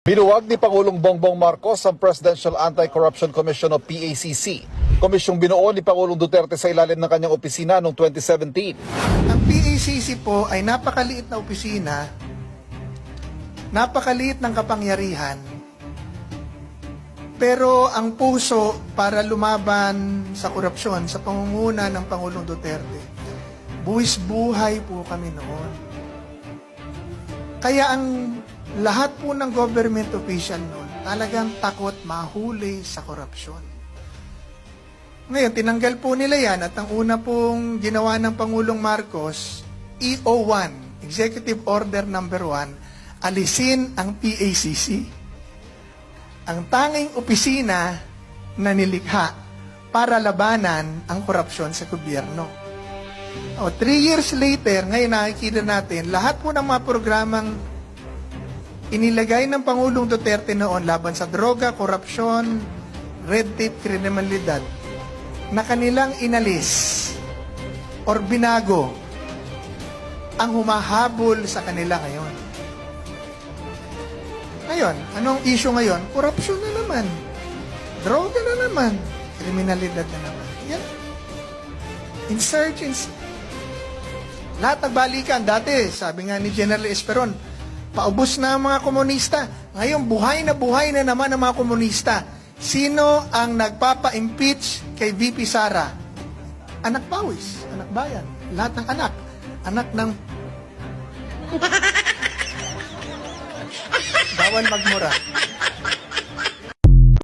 Binuwag ni Pangulong Bongbong Marcos ang Presidential Anti-Corruption Commission o PACC. Komisyong binuo ni Pangulong Duterte sa ilalim ng kanyang opisina noong 2017. Ang PACC po ay napakaliit na opisina, napakaliit ng kapangyarihan, pero ang puso para lumaban sa korupsyon sa pangunguna ng Pangulong Duterte, buwis buhay po kami noon. Kaya ang lahat po ng government official noon talagang takot mahuli sa korupsyon. Ngayon, tinanggal po nila yan at ang una pong ginawa ng Pangulong Marcos, EO1, Executive Order Number 1, alisin ang PACC. Ang tanging opisina na nilikha para labanan ang korupsyon sa gobyerno. 3 years later, ngayon nakikita natin, lahat po ng mga programang inilagay ng Pangulong Duterte noon laban sa droga, korupsyon, red tape, kriminalidad, na kanilang inalis or binago ang humahabol sa kanila ngayon. Ngayon, anong issue ngayon? Korupsyon na naman. Droga na naman. Kriminalidad na naman. Yan. Insurgency. Lahat nagbalikan. Dati, sabi nga ni General Esperon, paubos na ang mga komunista. Ngayon, buhay na naman ang mga komunista. Sino ang nagpapa-impeach kay VP Sara? Anak pawis, anak bayan. Lahat ng anak. Anak ng... Bawal magmura.